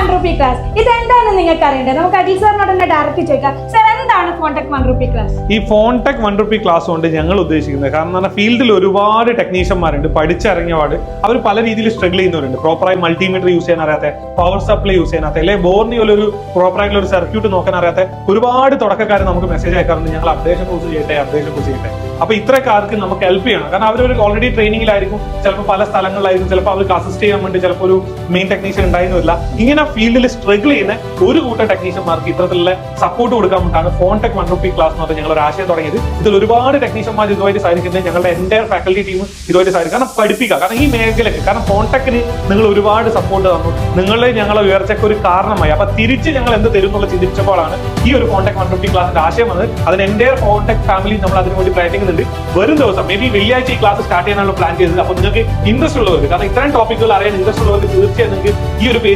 ₹1 class ഇതെന്താണെന്ന് നിങ്ങൾക്ക് അറിയണ്ടേ? നമുക്ക് അഖിൽ സാറിനോട് തന്നെ ഡയറക്റ്റ് ചോദിക്കാം. സാർ, എന്താണ് ഫോൺടെക് ₹1 ക്ലാസ്? ഈ ഫോൺടെക് ₹1 ക്ലാസ് കൊണ്ട് ഞങ്ങൾ ഉദ്ദേശിക്കുന്നത്, കാരണം പറഞ്ഞാൽ ഫീൽഡിൽ ഒരുപാട് ടെക്നീഷ്യന്മാരുണ്ട്, പഠിച്ചിറങ്ങിയപാട് അവർ പല രീതിയിൽ സ്ട്രഗിൾ ചെയ്യുന്നവരുണ്ട്. പ്രോപ്പറായി മൾട്ടിമീറ്റർ യൂസ് ചെയ്യാൻ അറിയാത്ത, പവർ സപ്ലൈ യൂസ് ചെയ്യാത്ത, അല്ലെങ്കിൽ ബോർണിൽ ഒരു പ്രോപ്പറായിട്ടുള്ള ഒരു സർക്യൂട്ട് നോക്കാൻ അറിയാത്ത ഒരുപാട് തുടക്കക്കാർ നമുക്ക് മെസ്സേജ് അയക്കാറുണ്ട്. ഞങ്ങൾ അപ്ഡേഷൻ കോഴ്സ് ചെയ്യട്ടെ. അപ്പൊ ഇത്രക്കാർക്ക് നമുക്ക് ഹെൽപ്പ് ചെയ്യണം. കാരണം അവർ ഓൾറെഡി ട്രെയിനിങ്ങിലായിരിക്കും, ചിലപ്പോൾ പല സ്ഥലങ്ങളിലായിരിക്കും, ചിലപ്പോൾ അവർക്ക് അസിസ്റ്റ് ചെയ്യാൻ വേണ്ടി ചിലപ്പോൾ ഒരു മെയിൻ ടെക്നീഷ്യൻ ഉണ്ടായിരുന്നില്ല. ഇങ്ങനെ ഫീൽഡിൽ സ്ട്രഗിൾ ചെയ്യുന്ന ഒരു കൂട്ടം ടെക്നീഷ്യന്മാർക്ക് ഇത്തരത്തിലുള്ള സപ്പോർട്ട് കൊടുക്കാൻ വേണ്ടിയാണ് ഫോൺടെക് ₹1 ക്ലാസ് എന്ന് പറഞ്ഞാൽ ഞങ്ങൾ ഒരു ആശയം തുടങ്ങിയത്. ഇതിൽ ഒരുപാട് ടെക്നീഷ്യന്മാർ ഇതുമായിട്ട് സഹായിക്കുന്നത്, ഞങ്ങളുടെ എൻ്റെ ഫാക്കൽറ്റി ടീം ഇതുമായിട്ട് സഹായിക്കും. കാരണം പഠിപ്പിക്കുക, കാരണം ഈ മേഖലയ്ക്ക്, കാരണം ഫോൺടെക്കിന് നിങ്ങൾ ഒരുപാട് സപ്പോർട്ട് തന്നു, നിങ്ങളെ ഞങ്ങളെ ഉയർച്ചയ്ക്ക് ഒരു കാരണമായി. അപ്പൊ തിരിച്ച് ഞങ്ങൾ എന്ത് തരും എന്നുള്ള ചിന്തിച്ചപ്പോഴാണ് ഈ ഒരു ഫോൺടെക് ₹1 ക്ലാസിന്റെ ആശയം വന്നത്. അതിന് എൻ്റെ ഫോൺടെക് ഫാമിലി നമ്മൾ അതിനു വേണ്ടി പ്രയത്നിക്കുന്നുണ്ട്. വരും ദിവസം മേ ബി വെള്ളിയാഴ്ച ഈ ക്ലാസ് സ്റ്റാർട്ട് ചെയ്യാനുള്ള പ്ലാൻ ചെയ്തത്. അപ്പോൾ നിങ്ങൾക്ക് ഇൻട്രസ്റ്റ് ഉള്ളവർക്ക്, കാരണം ഇത്തരം ടോപ്പിക്കുകൾ അറിയാൻ ഇൻട്രസ്റ്റ് ഉള്ളവർക്ക് തീർച്ചയായും നിങ്ങൾക്ക് ഈ ഒരു പേജ്